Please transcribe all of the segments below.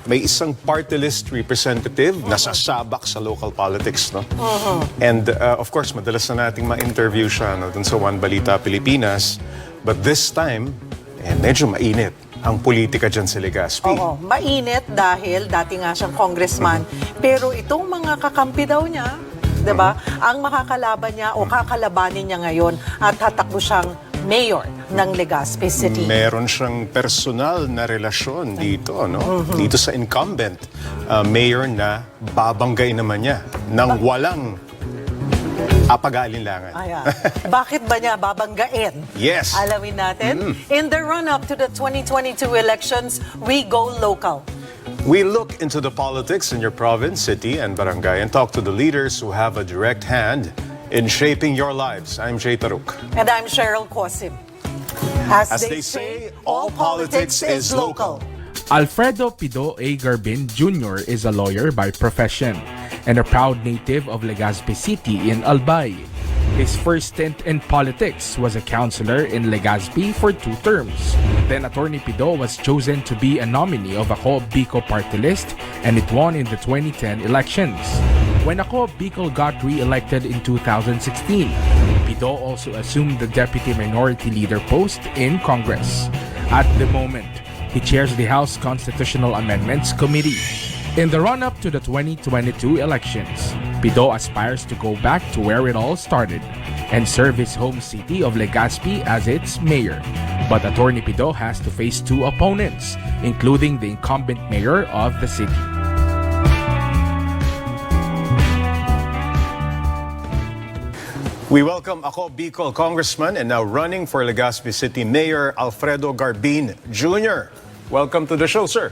May isang party list representative na sasabak sa local politics, no? And of course, madalas na nating ma-interview siya dun sa One Balita Pilipinas. But this time, medyo mainit ang politika dyan sa Legazpi. Oo, mainit dahil dati nga siyang congressman. Pero itong mga kakampi daw niya, 'di ba? Ang makakalaban niya o kakalabanin niya ngayon at tatakbo siyang mayor ng Legazpi City. Meron siyang personal na relasyon dito, no? Dito sa incumbent mayor na babanggain naman niya nang walang apag-aalinlangan. Ayan. Bakit ba niya babanggain? Yes. Alamin natin. In the run-up to the 2022 elections, we go local. We look into the politics in your province, city, and barangay and talk to the leaders who have a direct hand in shaping your lives. I'm Jay Taruk. And I'm Cheryl Cosim. As they say, all politics is local. Alfredo Pido A. Garbin Jr. is a lawyer by profession and a proud native of Legazpi City in Albay. His first stint in politics was a councillor in Legazpi for 2 terms. Then Attorney Pido was chosen to be a nominee of Ako Bicol party list and it won in the 2010 elections. When Ako Bicol got re-elected in 2016, Pido also assumed the Deputy Minority Leader post in Congress. At the moment, he chairs the House Constitutional Amendments Committee. In the run-up to the 2022 elections, Pido aspires to go back to where it all started and serve his home city of Legazpi as its mayor. But Attorney Pido has to face 2 opponents, including the incumbent mayor of the city. We welcome Ako Bicol Congressman and now running for Legazpi City Mayor Alfredo Garbin Jr. Welcome to the show, sir.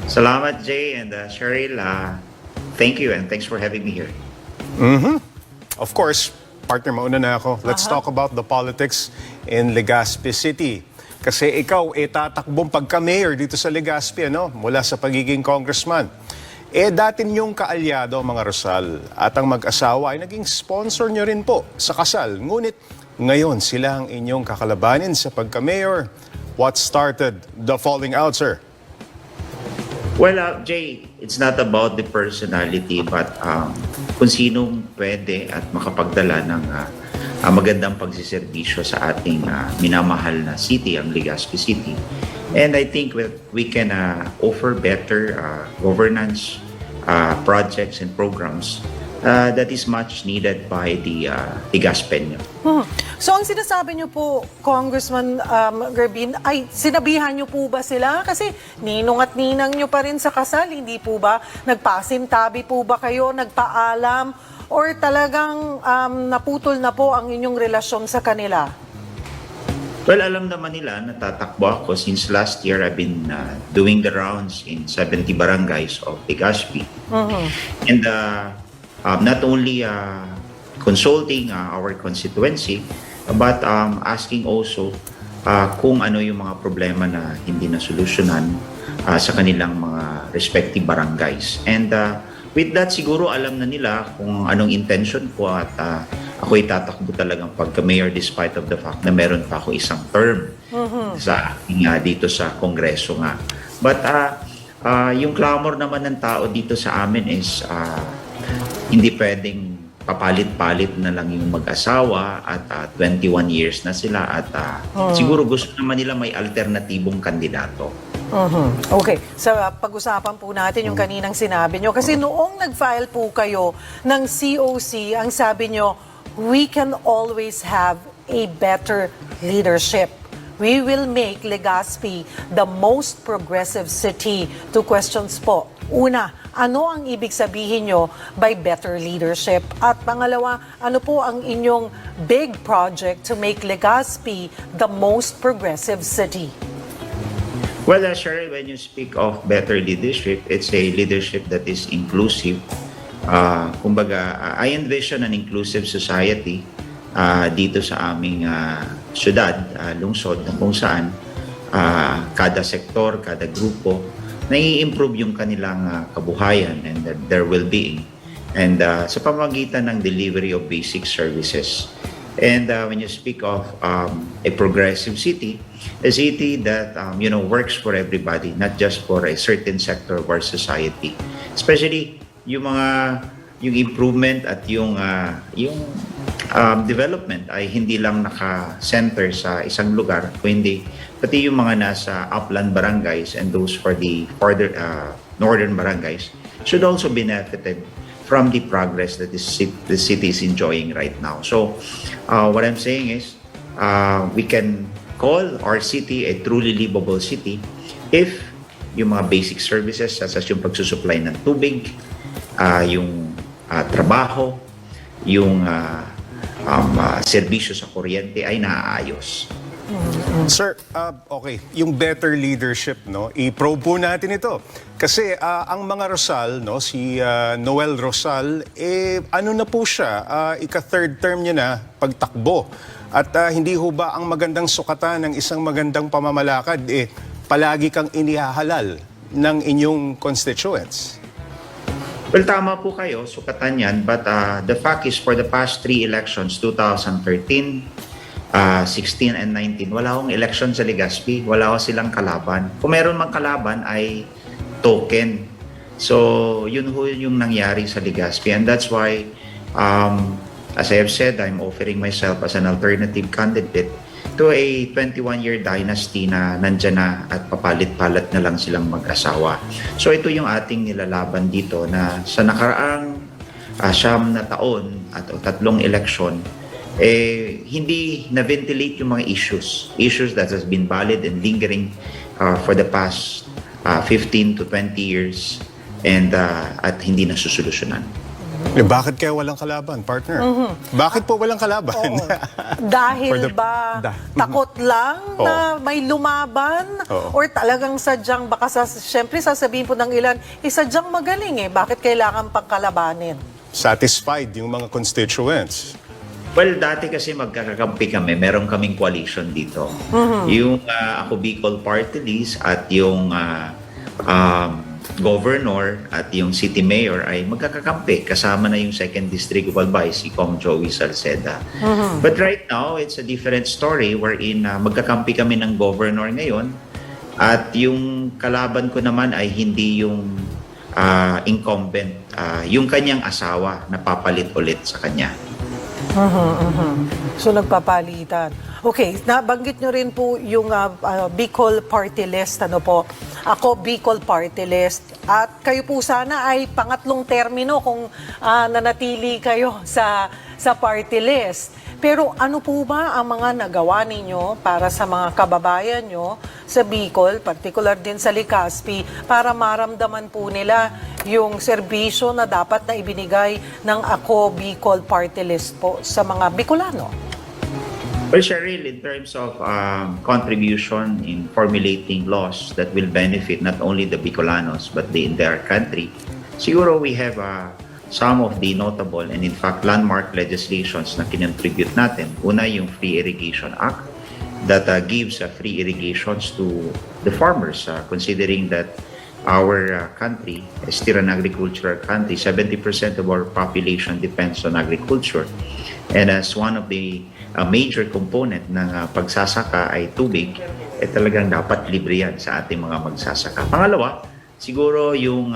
Salamat, Jay and Cheryl. Thank you and thanks for having me here. Of course, partner, mauna na ako. Let's talk about the politics in Legazpi City. Kasi ikaw, tatakbong pagka-mayor dito sa Legazpi, ano? Mula sa pagiging congressman. Dati niyong kaalyado, mga Rosal, at ang mag-asawa ay naging sponsor niyo rin po sa kasal. Ngunit ngayon sila ang inyong kakalabanin sa pagka-mayor. What started the falling out, sir? Well, Jay, it's not about the personality but kung sinong pwede at makapagdala ng magandang pagsiservisyo sa ating minamahal na city, ang Legazpi City. And I think we can offer better governance projects and programs that is much needed by the Legazpeño. So ang sinasabi niyo po, Congressman Garbin, ay sinabihan niyo po ba sila? Kasi ninong at ninang niyo pa rin sa kasal, hindi po ba? Nagpasintabi po ba kayo, nagpaalam? Or talagang naputol na po ang inyong relasyon sa kanila? Well, alam naman nila na tatakbo ako. Since last year, I've been doing the rounds in 70 barangays of Legazpi. And not only consulting our constituency, but asking also kung ano yung mga problema na hindi na solusyonan sa kanilang mga respective barangays. And with that, siguro alam na nila kung anong intention ko at ako tatakbo talagang pagka-mayor despite of the fact na meron pa ako isang term sa dito sa Kongreso nga. But yung clamor naman ng tao dito sa amin is hindi pwedeng papalit-palit na lang yung mag-asawa at 21 years na sila at siguro gusto naman nila may alternatibong kandidato. Okay, so pag-usapan po natin yung kaninang sinabi nyo. Kasi noong nag-file po kayo ng COC, ang sabi nyo, we can always have a better leadership. We will make Legazpi the most progressive city. 2 questions po. Una, ano ang ibig sabihin nyo by better leadership? At pangalawa, ano po ang inyong big project to make Legazpi the most progressive city? Well, Cheryl, when you speak of better leadership, it's a leadership that is inclusive. Kumbaga, I envision an inclusive society dito sa aming syudad, lungsod, kung saan kada sektor, kada grupo, nai-improve yung kanilang kabuhayan and their well-being. And sa pamamagitan ng delivery of basic services. And when you speak of a progressive city, a city that works for everybody, not just for a certain sector of our society. Especially yung improvement at yung development ay hindi lang naka-center sa isang lugar, kundi pati yung mga nasa upland barangays and those for the further northern barangays should also benefited from the progress that the city is enjoying right now. So, what I'm saying is, we can call our city a truly livable city if yung mga basic services, such as yung pagsusupply ng tubig, yung trabaho, yung serbisyo sa kuryente ay naaayos. Sir, okay, yung better leadership, no, i-probe po natin ito. Kasi ang mga Rosal, no, si Noel Rosal, ano na po siya, ika-third term niya na pagtakbo. At hindi ho ba ang magandang sukatan ng isang magandang pamamalakad, palagi kang inihahalal ng inyong constituents? Well, tama po kayo, sukatan yan. But the fact is, for the past 3 elections, 2013, 16 and 19, wala akong election sa Legazpi. Wala ako silang kalaban. Kung meron mang kalaban ay token. So, yun ho yung nangyari sa Legazpi. And that's why, as I have said, I'm offering myself as an alternative candidate to a 21-year dynasty na nandyan na at papalit-palit na lang silang mag-asawa. So, ito yung ating nilalaban dito na sa nakaraang 9 na taon at 3 eleksyon, hindi na-ventilate yung mga issues that has been valid and lingering for the past 15 to 20 years and at hindi nasusolusyonan. Bakit kaya walang kalaban, partner? Bakit po walang kalaban? Dahil ba takot lang na may lumaban? Or talagang sadyang, baka syempre sasabihin po ng ilan, sadyang magaling Bakit kailangan pang kalabanin? Satisfied yung mga constituents. Well, dati kasi magkakakampi kami, meron kaming coalition dito. Yung Ako Bicol Party List at yung governor at yung city mayor ay magkakakampi. Kasama na yung 2nd District of Albay, si Kong Joey Salceda. But right now, it's a different story wherein magkakampi kami ng governor ngayon at yung kalaban ko naman ay hindi yung incumbent, yung kanyang asawa na papalit ulit sa kanya. So nagpapalitan. Okay, nabanggit nyo rin po yung Bicol Party List. Ano po? Ako, Bicol Party List. At kayo po sana ay pangatlong termino kung nanatili kayo sa party list. Pero ano po ba ang mga nagawa ninyo para sa mga kababayan nyo sa Bicol, particular din sa Legazpi, para maramdaman po nila yung serbisyo na dapat na ibinigay ng Ako Bicol Party List po sa mga Bicolano? Well, Cheryl, in terms of contribution in formulating laws that will benefit not only the Bicolanos but the entire country, siguro we have some of the notable and in fact landmark legislations na kinontribute natin. Una, yung Free Irrigation Act that gives free irrigations to the farmers, considering that our country is still an agricultural country. 70% of our population depends on agriculture. And as one of the major component ng pagsasaka ay tubig, talagang dapat libre yan sa ating mga magsasaka. Pangalawa, siguro yung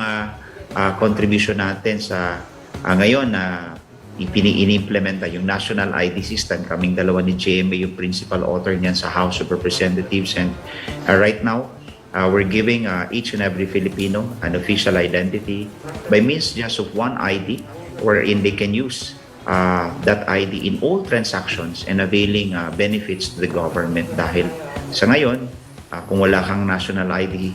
contribution natin sa ngayon na ini-implementa yung National ID System. Kaming dalawa ni GMA yung principal author niyan sa House of Representatives. And right now, we're giving each and every Filipino an official identity by means just of one ID wherein they can use that ID in all transactions and availing benefits to the government. Dahil sa ngayon, kung wala kang national ID,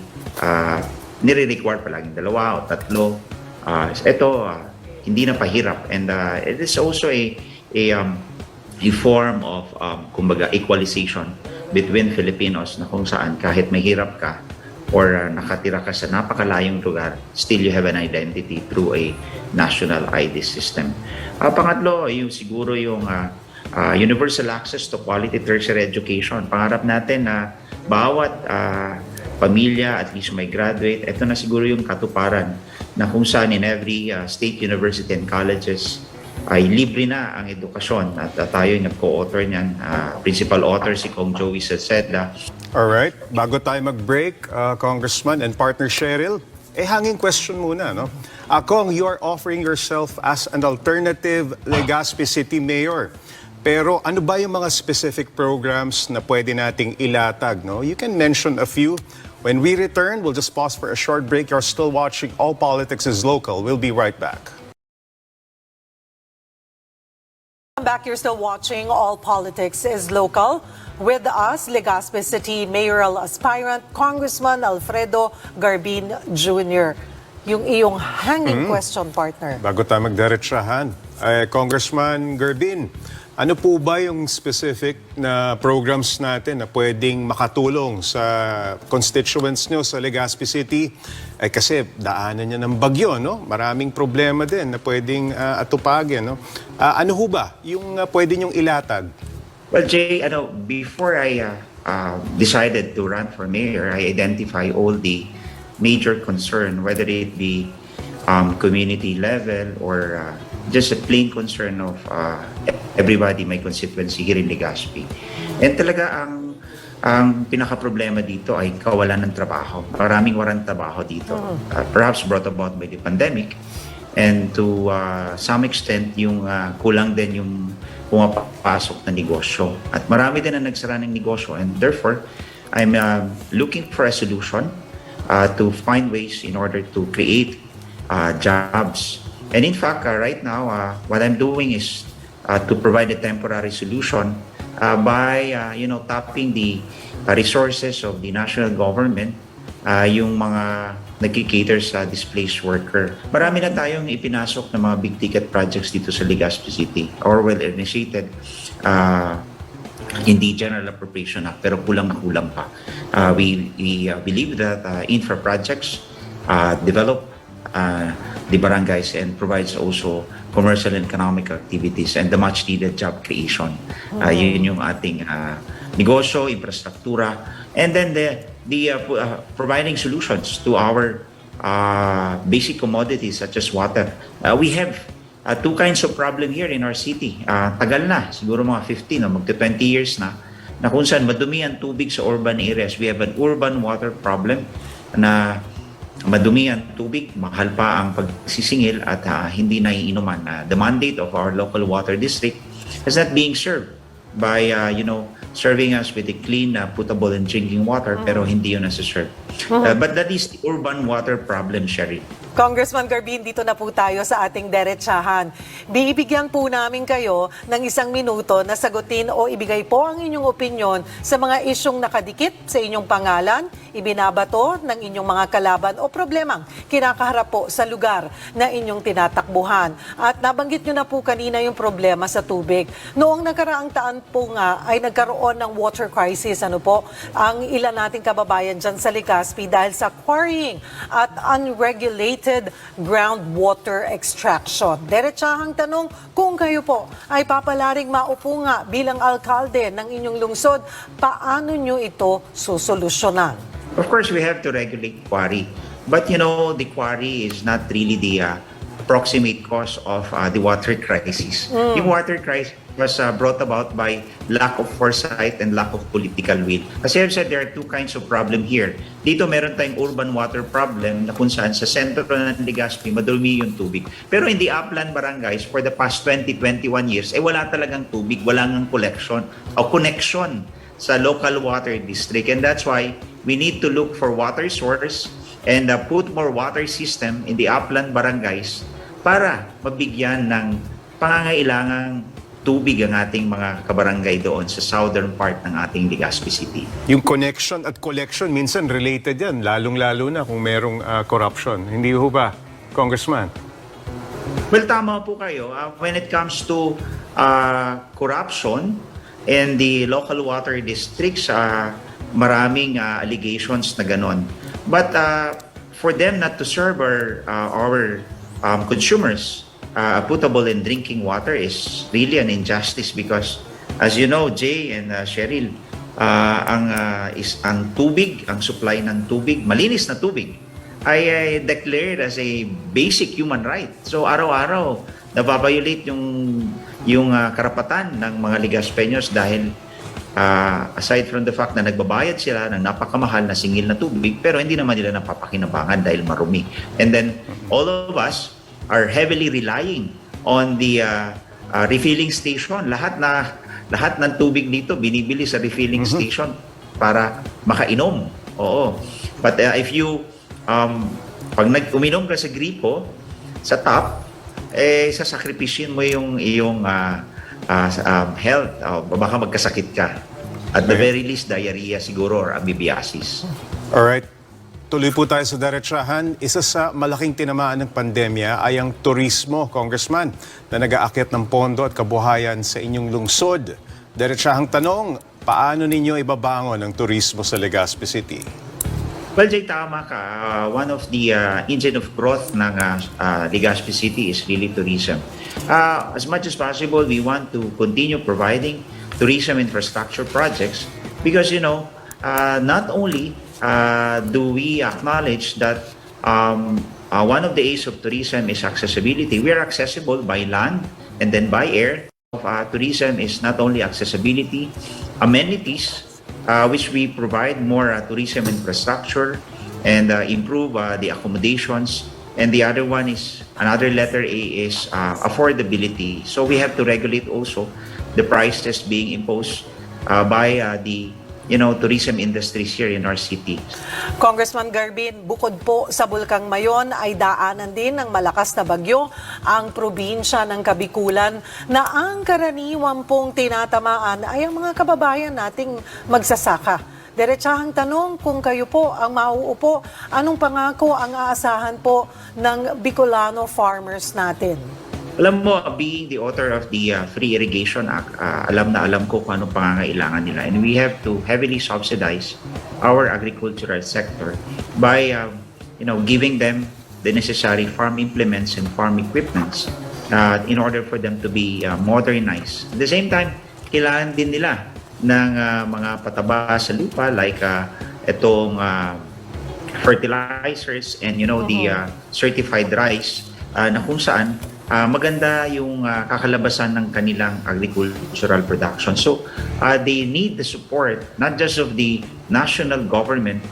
nire-require palaging 2 o 3. Ito, hindi na pahirap. And it is also a form of, kumbaga, equalization between Filipinos na kung saan kahit mahirap ka or nakatira ka sa napakalayong lugar, still you have an identity through a national ID system. Pangatlo, yung siguro yung universal access to quality tertiary education. Pangarap natin na bawat pamilya at least may graduate, ito na siguro yung katuparan na kung saan in every state university and colleges ay libre na ang edukasyon at tayo yung nag-co-author niyan. Principal author si Kong Joey Salceda. Alright, bago tayo mag-break, Congressman and partner Cheryl, hanging question muna, no? Kong, you are offering yourself as an alternative Legazpi City Mayor. Pero ano ba yung mga specific programs na pwede nating ilatag, no? You can mention a few. When we return, we'll just pause for a short break. You're still watching All Politics is Local. We'll be right back. Back, you're still watching All Politics is Local. With us, Legazpi City mayoral aspirant, Congressman Alfredo Garbin Jr. Yung iyong hanging question, partner. Bago tayo magdiretsahan, Congressman Garbin, ano po ba yung specific na programs natin na pwedeng makatulong sa constituents nyo sa Legazpi City? Kasi daanan niya ng bagyo, no? Maraming problema din na pwedeng atupagin, no? Ano ho ba yung pwede nyong ilatag? Well, Jay, before I decided to run for mayor, I identify all the major concern, whether it be community level or just a plain concern of everybody, my constituency here in Legazpi. And talaga ang pinaka-problema dito ay kawalan ng trabaho. Maraming walang trabaho dito. Perhaps brought about by the pandemic. And to some extent, yung kulang din yung pumapasok na negosyo. At marami din na nagsara ng negosyo. And therefore, I'm looking for a solution to find ways in order to create jobs. And in fact, right now, what I'm doing is to provide a temporary solution by tapping the resources of the national government, yung mga nagki-cater sa displaced worker. Marami na tayong ipinasok na mga big ticket projects dito sa Legazpi City or well initiated in the General Appropriation Act, pero kulang na kulang pa. We believe that infra projects develop the barangays and provides also commercial and economic activities and the much needed job creation. Yun yung ating negosyo, infrastruktura, and then the providing solutions to our basic commodities such as water. We have two kinds of problem here in our city. Tagal na, siguro mga 15 o magto 20 years na kung saan madumi ang tubig sa urban areas. We have an urban water problem na madumi ang tubig, mahal pa ang pagsisingil at hindi naiinuman. The mandate of our local water district is not being served by serving us with a clean, potable and drinking water, pero hindi yun nasa-serve. But that is the urban water problem, Sherry. Congressman Garbin, dito na po tayo sa ating derechahan. Bibigyan po namin kayo ng 1 minuto na sagutin o ibigay po ang inyong opinyon sa mga isyong nakadikit sa inyong pangalan, ibinabato ng inyong mga kalaban o problemang kinakaharap po sa lugar na inyong tinatakbuhan. At nabanggit nyo na po kanina yung problema sa tubig. Noong nakaraang taon po nga ay nagkaroon ng water crisis. Ano po? Ang ilan nating kababayan dyan sa Legazpi dahil sa quarrying at unregulated groundwater extraction. Derechahang tanong, kung kayo po ay papalaring maupo nga bilang alkalde ng inyong lungsod, paano nyo ito susolusyonan? Of course, we have to regulate quarry. But the quarry is not really the approximate cause of the water crisis. Yung water crisis was brought about by lack of foresight and lack of political will. As I've said, there are two kinds of problem here. Dito meron tayong urban water problem na kung saan sa sentro ng Legazpi madumi yung tubig. Pero in the upland barangays for the past 20-21 years, wala talagang tubig, wala ngang collection o connection sa local water district. And that's why we need to look for water source and put more water system in the upland barangays para mabigyan ng pangangailangang tubig ang ating mga kabarangay doon sa southern part ng ating Legazpi City. Yung connection at collection, minsan related yan, lalong-lalo na kung merong corruption. Hindi ho ba, Congressman? Well, tama po kayo. When it comes to corruption and the local water districts, maraming allegations na ganon. But for them not to serve our consumers potable and drinking water is really an injustice because, as you know, Jay and Cheryl, ang tubig, ang supply ng tubig, malinis na tubig, ay declared as a basic human right. So araw-araw, nababiolate yung karapatan ng mga Legaspeños dahil aside from the fact na nagbabayad sila ng napakamahal na singil na tubig, pero hindi naman nila napapakinabangan dahil marumi. And then all of us are heavily relying on the refilling station. Lahat ng tubig dito binibili sa refilling station para makainom. Oo. But if you pag uminom ka sa gripo sa tap, sasakripisyin mo yung iyong health. Baka magkasakit ka. At the very least, diarrhea siguro or amoebiasis. Alright. Tuloy po tayo sa diretsahan. Isa sa malaking tinamaan ng pandemya ay ang turismo, Congressman, na nag-aakyat ng pondo at kabuhayan sa inyong lungsod. Diretsahang tanong, paano ninyo ibabangon ang turismo sa Legazpi City? Well, Jay, tama ka. One of the engine of growth ng Legazpi City is really tourism. As much as possible, we want to continue providing tourism infrastructure projects because, not only do we acknowledge that one of the A's of tourism is accessibility. We are accessible by land and then by air. Tourism is not only accessibility, amenities, which we provide more tourism infrastructure and improve the accommodations. And the other one is, another letter A is affordability. So we have to regulate also the prices being imposed by the tourism industries here in our city. Congressman Garbin, bukod po sa Bulkang Mayon ay daanan din ng malakas na bagyo ang probinsya ng Kabikulan na ang karaniwang pong tinatamaan ay ang mga kababayan nating magsasaka. Diretsahang tanong, kung kayo po ang mauupo, anong pangako ang aasahan po ng Bicolano farmers natin? Alam mo, being the author of the Free Irrigation Act, alam ko kung anong pangangailangan nila. And we have to heavily subsidize our agricultural sector by giving them the necessary farm implements and farm equipments in order for them to be modernized. At the same time, kailangan din nila ng mga pataba sa lupa like itong fertilizers and the certified rice na kung saan maganda yung kakalabasan ng kanilang agricultural production. So, they need the support not just of the national government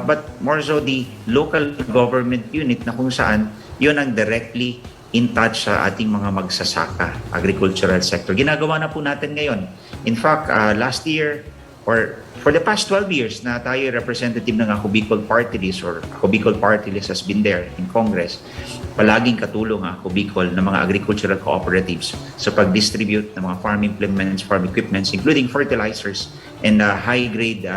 but more so the local government unit na kung saan yun ang directly in touch sa ating mga magsasaka, agricultural sector. Ginagawa na po natin ngayon. In fact, last year or for the past 12 years na tayo representative ng Ako Bicol Party List or Ako Bicol Party List has been there in Congress, palaging katulong ang Ako Bicol ng mga agricultural cooperatives sa pag-distribute ng mga farm implements, farm equipments, including fertilizers and high-grade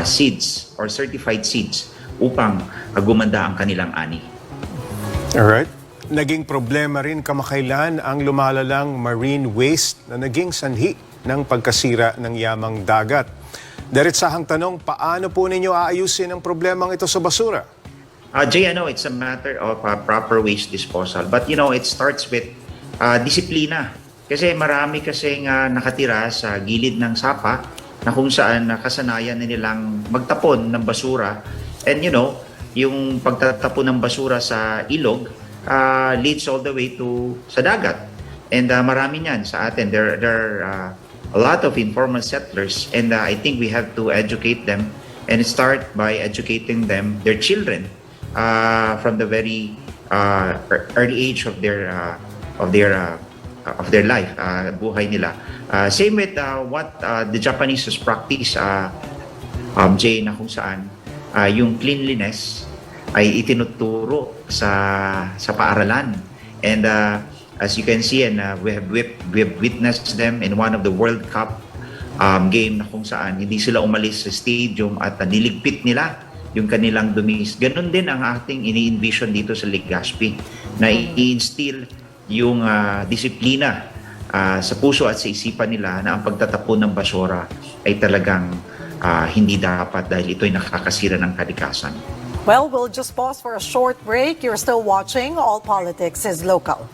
seeds or certified seeds upang gumanda ang kanilang ani. Alright. Naging problema rin kamakailan ang lumalalang marine waste na naging sanhi ng pagkasira ng yamang dagat. Diretsahang tanong, paano po ninyo aayusin ang problemang ito sa basura? Jay, it's a matter of proper waste disposal. But it starts with disiplina. Kasi marami kasing nakatira sa gilid ng sapa na kung saan nakasanayan na nilang magtapon ng basura. And yung pagtatapon ng basura sa ilog leads all the way to sa dagat. And marami niyan sa atin. There are a lot of informal settlers and I think we have to educate them and start by educating them, their children, from the very early age of their life, buhay nila. Same with what the Japanese has practiced, Jay, na kung saan yung cleanliness ay itinuturo sa paaralan. And as you can see, and we have witnessed them in one of the World Cup game na kung saan hindi sila umalis sa stadium at niligpit nila yung kanilang dumi. Ganon din ang ating ini-envision dito sa Legazpi na i-instill yung disiplina sa puso at sa isipan nila na ang pagtatapon ng basura ay talagang hindi dapat dahil ito'y nakakasira ng kalikasan. Well, we'll just pause for a short break. You're still watching All Politics is Local.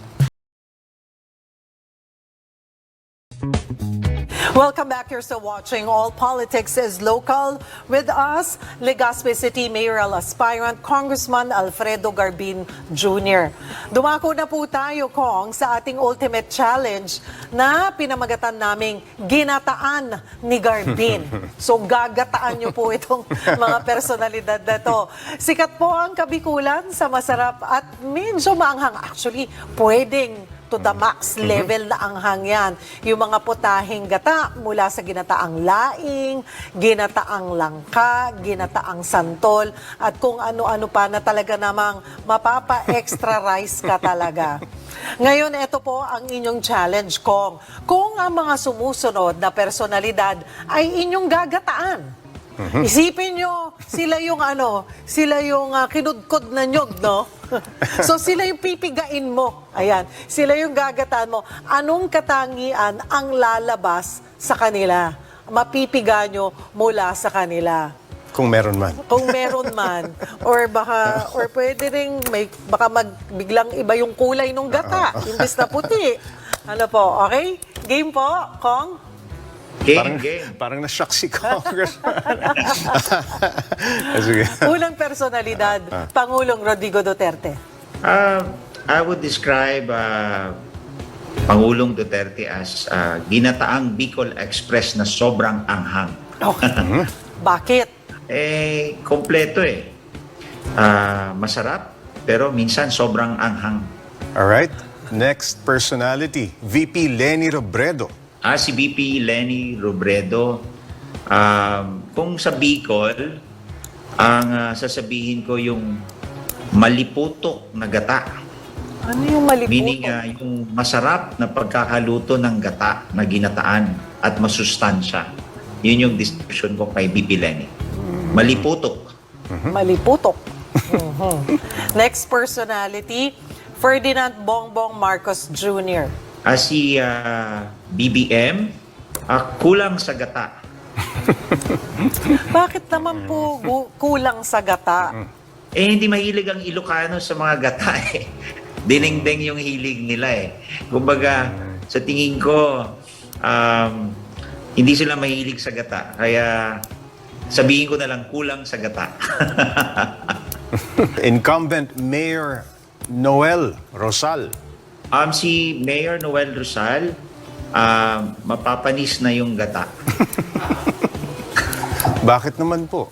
Welcome back. You're still watching All Politics is Local. With us, Legazpi City Mayoral Aspirant Congressman Alfredo Garbin Jr. Dumako na po tayo, Kong, sa ating ultimate challenge na pinamagatan naming Ginataan ni Garbin. So gagataan niyo po itong mga personalidad na to. Sikat po ang kabikulan sa masarap at medyo maanghang. Actually, pwedeng to the max level na anghang yan. Yung mga putahing gata mula sa ginataang laing, ginataang langka, ginataang santol, at kung ano-ano pa na talaga namang mapapa-extra rice ka talaga. Ngayon, ito po ang inyong challenge, Kong. Kung ang mga sumusunod na personalidad ay inyong gagataan, isipin nyo, sila yung kinudkod na nyog, no? So sila yung pipigain mo. Ayan, sila yung gagataan mo. Anong katangian ang lalabas sa kanila? Mapipiga nyo mula sa kanila. Kung meron man. Kung meron man. Or pwede rin, baka biglang iba yung kulay ng gata. Imbis na puti. Ano po, okay? Game po, Kong? Game. Parang na-shock si Congressman. Sige. Unang personalidad, Pangulong Rodrigo Duterte. I would describe Pangulong Duterte as ginataang Bicol Express na sobrang anghang. Okay. Bakit? Kompleto eh. Masarap, pero minsan sobrang anghang. Alright. Next personality, VP Leni Robredo. Si VP Leni Robredo, kung sa Bicol, ang sasabihin ko yung maliputok na gata. Ano yung maliputok? Meaning yung masarap na pagkakaluto ng gata na ginataan at masustansya. Yun yung description ko kay VP Leni. Maliputok. Maliputok. Next personality, Ferdinand Bongbong Marcos Jr. Si BBM, kulang sa gata. Bakit naman po kulang sa gata? Hindi mahilig ang Ilocano sa mga gata eh. Dinding yung hilig nila eh. Kumbaga, sa tingin ko, hindi sila mahilig sa gata. Kaya sabihin ko na lang, kulang sa gata. Incumbent Mayor Noel Rosal. Si Mayor Noel Rosal, mapapanis na yung gata. Bakit naman po?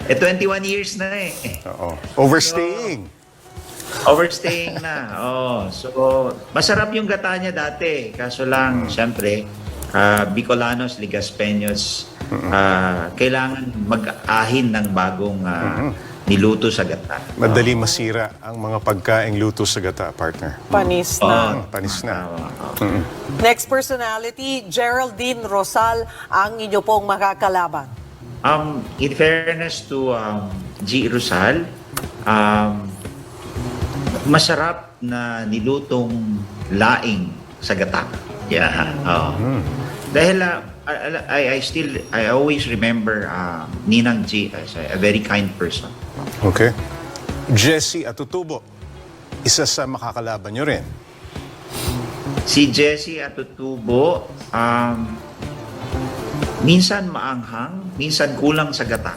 21 years na eh. Oo. Overstaying. Overstaying na. So, masarap yung gata niya dati. Kaso lang, siyempre, Bicolanos, Ligaspeños, kailangan mag-ahin ng bagong niluto sa gata. Madali masira ang mga pagkaing luto sa gata, partner. Panis na. Panis na. Next personality, Geraldine Rosal, ang inyo pong makakalaban. In fairness to G. Rosal, masarap na nilutong laing sa gata. Yeah. Dahil I always remember Ninang G as a very kind person. Okay. Jessie Atutubo, isa sa makakalaban nyo rin. Si Jessie Atutubo, minsan maanghang, minsan kulang sa gata.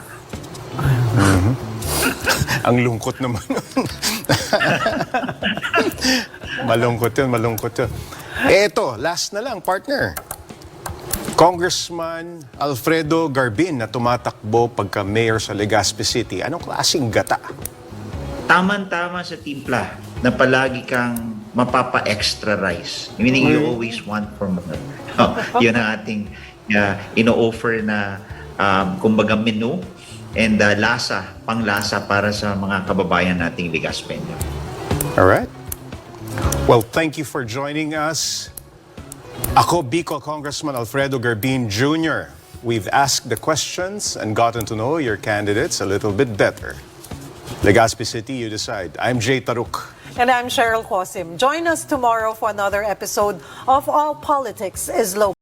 Ang lungkot naman. Malungkot yun. Eto, last na lang, partner. Congressman Alfredo Garbin na tumatakbo pagka mayor sa Legazpi City. Anong klaseng gata? Tama-tama sa timpla na palagi kang mapapa-extra rice. Meaning you always want for more. Yun ang ating ino-offer na kumbaga menu and panglasa para sa mga kababayan nating Ligaspeño. Alright. Well, thank you for joining us. Ako, Bicol Congressman Alfredo Garbin Jr. We've asked the questions and gotten to know your candidates a little bit better. Legazpi City, you decide. I'm Jay Taruk. And I'm Cheryl Quasim. Join us tomorrow for another episode of All Politics is Local.